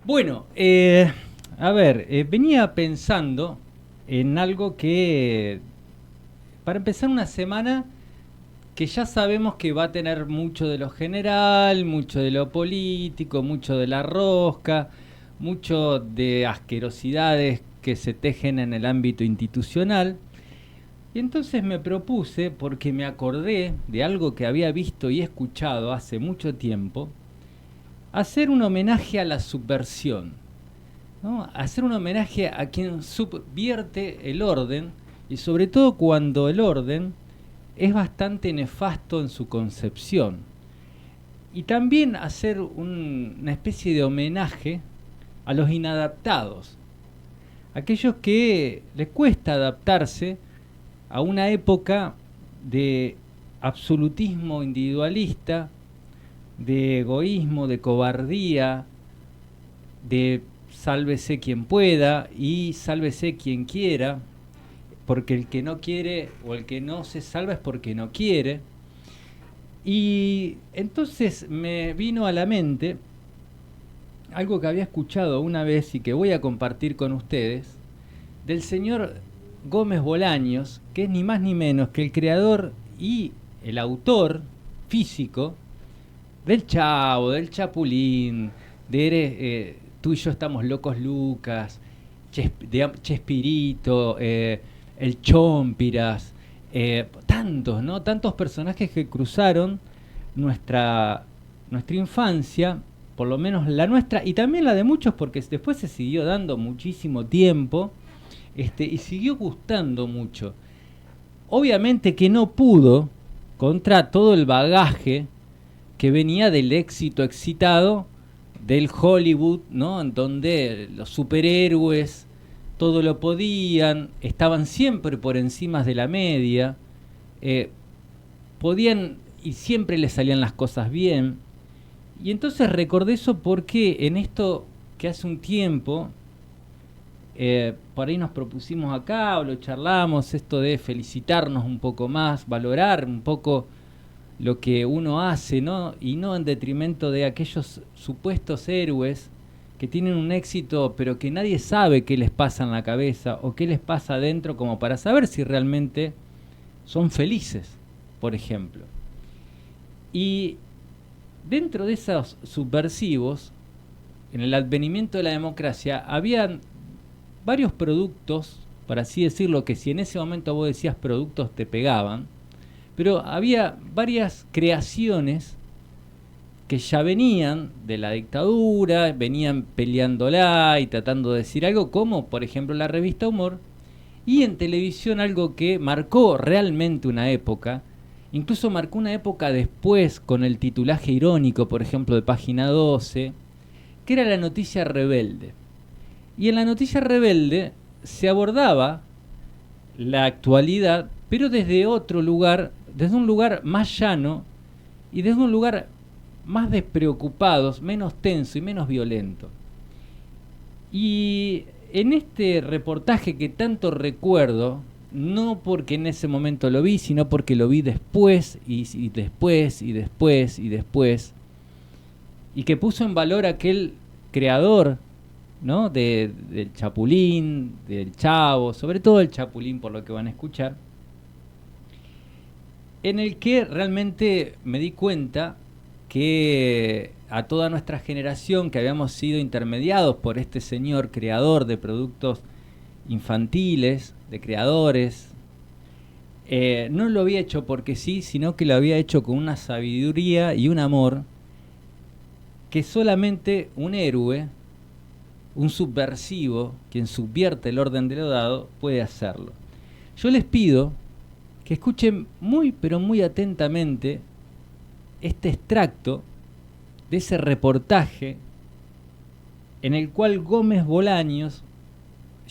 Bueno, venía pensando en algo que, para empezar una semana que ya sabemos que va a tener mucho de lo general, mucho de lo político, mucho de la rosca, mucho de asquerosidades que se tejen en el ámbito institucional. Y entonces me propuse, porque me acordé de algo que había visto y escuchado hace mucho tiempo, hacer un homenaje a la subversión, ¿no? Hacer un homenaje a quien subvierte el orden y sobre todo cuando el orden es bastante nefasto en su concepción. Y también hacer una especie de homenaje a los inadaptados, aquellos que les cuesta adaptarse a una época de absolutismo individualista, de egoísmo, de cobardía, de sálvese quien pueda y sálvese quien quiera, porque el que no quiere o el que no se salva es porque no quiere. Y entonces me vino a la mente algo que había escuchado una vez y que voy a compartir con ustedes, del señor Gómez Bolaños, que es ni más ni menos que el creador y el autor físico del Chavo, del Chapulín, de Tú y yo estamos locos Lucas, Chespirito, el Chompiras, tantos, ¿no? Tantos personajes que cruzaron nuestra, nuestra infancia, por lo menos la nuestra, y también la de muchos, porque después se siguió dando muchísimo tiempo, y siguió gustando mucho. Obviamente que no pudo contra todo el bagaje que venía del éxito excitado del Hollywood, ¿no? En donde los superhéroes todo lo podían, estaban siempre por encima de la media, eh, podían y siempre les salían las cosas bien. Y entonces recordé eso porque en esto que hace un tiempo, por ahí nos propusimos acá o lo charlamos, esto de felicitarnos un poco más, valorar un poco lo que uno hace, ¿no? Y no en detrimento de aquellos supuestos héroes que tienen un éxito pero que nadie sabe qué les pasa en la cabeza o qué les pasa adentro como para saber si realmente son felices, por ejemplo. Y dentro de esos subversivos, en el advenimiento de la democracia, había varios productos, para así decirlo, que si en ese momento vos decías productos te pegaban, pero había varias creaciones que ya venían de la dictadura, venían peleándola y tratando de decir algo, como por ejemplo la revista Humor, y en televisión algo que marcó realmente una época, incluso marcó una época después con el titulaje irónico, por ejemplo, de Página 12, que era la noticia rebelde. Y en la noticia rebelde se abordaba la actualidad, pero desde otro lugar, desde un lugar más llano y desde un lugar más despreocupados, menos tenso y menos violento. Y en este reportaje que tanto recuerdo, no porque en ese momento lo vi, sino porque lo vi después y después y después y después, y que puso en valor aquel creador, ¿no? Del Chapulín, del Chavo, sobre todo el Chapulín por lo que van a escuchar, en el que realmente me di cuenta que a toda nuestra generación que habíamos sido intermediados por este señor creador de productos infantiles, de creadores, no lo había hecho porque sí, sino que lo había hecho con una sabiduría y un amor que solamente un héroe, un subversivo, quien subvierte el orden de lo dado, puede hacerlo. Yo les pido que escuchen muy pero muy atentamente este extracto de ese reportaje en el cual Gómez Bolaños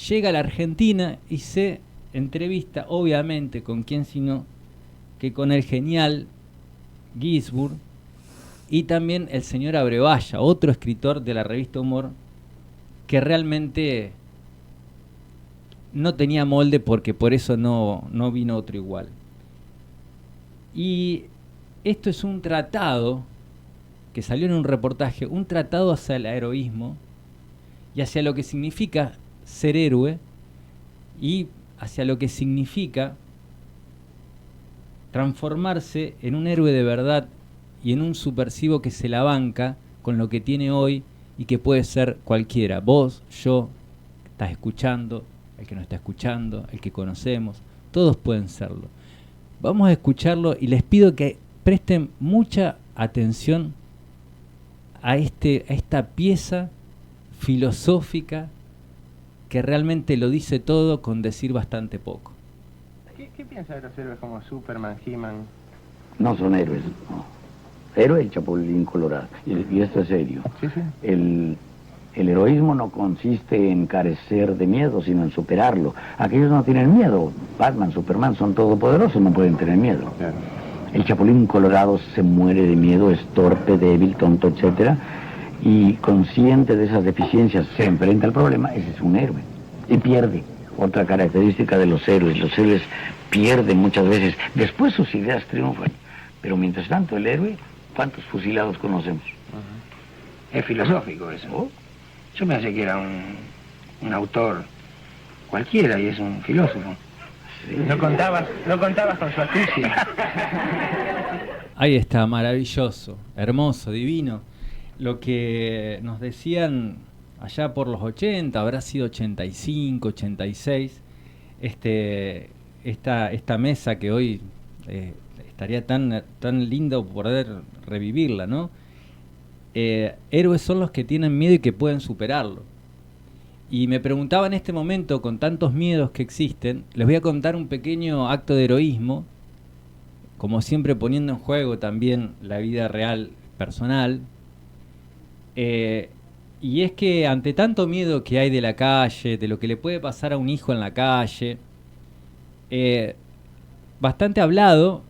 llega a la Argentina y se entrevista, obviamente, con quién sino que con el genial Ginsburg y también el señor Abrevaya, otro escritor de la revista Humor, que realmente no tenía molde porque por eso no vino otro igual. Y esto es un tratado que salió en un reportaje, un tratado hacia el heroísmo, y hacia lo que significa ser héroe y hacia lo que significa transformarse en un héroe de verdad y en un subversivo que se la banca con lo que tiene hoy y que puede ser cualquiera. Vos, yo, que estás escuchando, el que no está escuchando, el que conocemos, todos pueden serlo. Vamos a escucharlo y les pido que presten mucha atención a esta pieza filosófica que realmente lo dice todo con decir bastante poco. ¿Qué piensa de los héroes como Superman, He-Man? No son héroes, no. Héroe el Chapulín Colorado, y esto es serio. Sí, sí. El heroísmo no consiste en carecer de miedo, sino en superarlo. Aquellos no tienen miedo. Batman, Superman son todopoderosos, no pueden tener miedo. Claro. El Chapulín Colorado se muere de miedo, es torpe, débil, tonto, etcétera, y consciente de esas deficiencias se enfrenta al problema. Ese es un héroe y pierde. Otra característica de los héroes pierden muchas veces, después sus ideas triunfan, pero mientras tanto el héroe, ¿cuántos fusilados conocemos? Es filosófico eso. ¿Oh? Yo pensé que era un autor cualquiera y es un filósofo. Sí. No contabas con su astucia. Ahí está, maravilloso, hermoso, divino. Lo que nos decían allá por los 80, habrá sido 85, 86, esta mesa que hoy estaría tan lindo poder revivirla, ¿no? Héroes son los que tienen miedo y que pueden superarlo. Y me preguntaba en este momento, con tantos miedos que existen, les voy a contar un pequeño acto de heroísmo, como siempre poniendo en juego también la vida real personal. Y es que ante tanto miedo que hay de la calle, de lo que le puede pasar a un hijo en la calle, bastante hablado,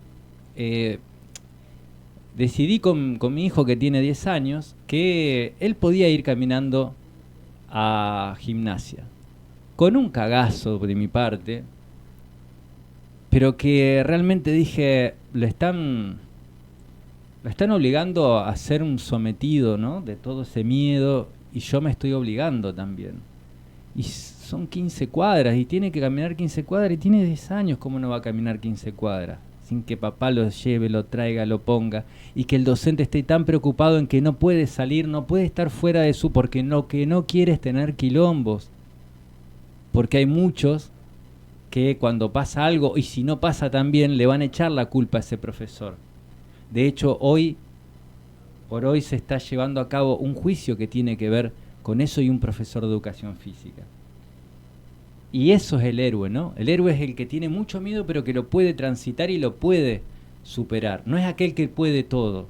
decidí con mi hijo que tiene 10 años que él podía ir caminando a gimnasia, con un cagazo de mi parte, pero que realmente dije, lo están obligando a ser un sometido, ¿no?, de todo ese miedo, y yo me estoy obligando también. Y son 15 cuadras, y tiene que caminar 15 cuadras, y tiene 10 años, ¿cómo no va a caminar 15 cuadras? Sin que papá lo lleve, lo traiga, lo ponga, y que el docente esté tan preocupado en que no puede salir, no puede estar fuera de su, porque lo que no quiere es tener quilombos. Porque hay muchos que cuando pasa algo, y si no pasa también, le van a echar la culpa a ese profesor. De hecho, por hoy se está llevando a cabo un juicio que tiene que ver con eso y un profesor de educación física. Y eso es el héroe, ¿no? El héroe es el que tiene mucho miedo, pero que lo puede transitar y lo puede superar. No es aquel que puede todo.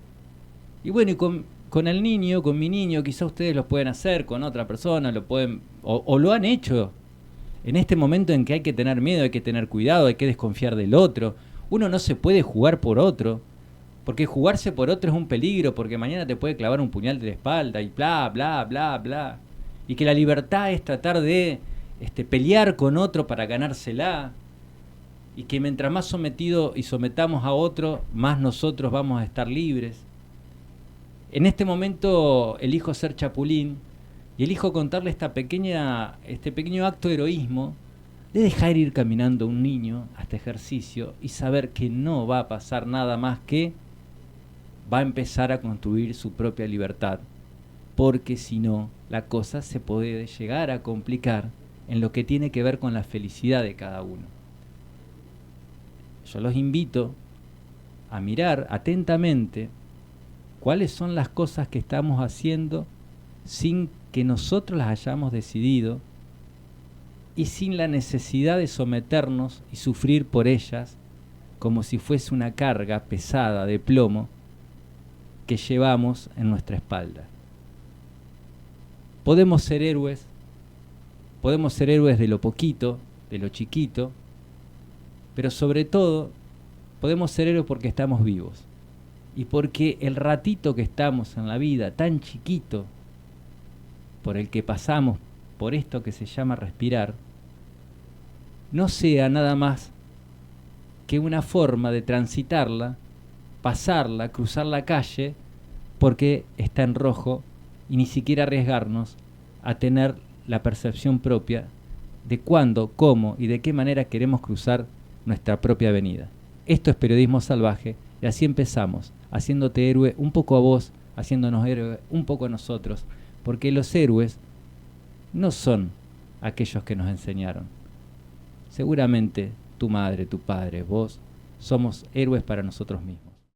Y bueno, y con el niño, con mi niño, quizá ustedes lo pueden hacer, con otra persona, lo pueden, o lo han hecho. En este momento en que hay que tener miedo, hay que tener cuidado, hay que desconfiar del otro. Uno no se puede jugar por otro, porque jugarse por otro es un peligro, porque mañana te puede clavar un puñal de la espalda y bla, bla, bla, bla. Y que la libertad es tratar de pelear con otro para ganársela, y que mientras más sometido y sometamos a otro, más nosotros vamos a estar libres. En este momento elijo ser chapulín y elijo contarle este pequeño acto de heroísmo de dejar ir caminando a un niño a este ejercicio y saber que no va a pasar nada más que va a empezar a construir su propia libertad, porque si no, la cosa se puede llegar a complicar en lo que tiene que ver con la felicidad de cada uno. Yo los invito a mirar atentamente cuáles son las cosas que estamos haciendo sin que nosotros las hayamos decidido y sin la necesidad de someternos y sufrir por ellas como si fuese una carga pesada de plomo que llevamos en nuestra espalda. Podemos ser héroes de lo poquito, de lo chiquito, pero sobre todo podemos ser héroes porque estamos vivos y porque el ratito que estamos en la vida tan chiquito por el que pasamos por esto que se llama respirar, no sea nada más que una forma de transitarla, pasarla, cruzar la calle porque está en rojo y ni siquiera arriesgarnos a tener la percepción propia de cuándo, cómo y de qué manera queremos cruzar nuestra propia avenida. Esto es Periodismo Salvaje y así empezamos, haciéndote héroe un poco a vos, haciéndonos héroe un poco a nosotros, porque los héroes no son aquellos que nos enseñaron. Seguramente tu madre, tu padre, vos, somos héroes para nosotros mismos.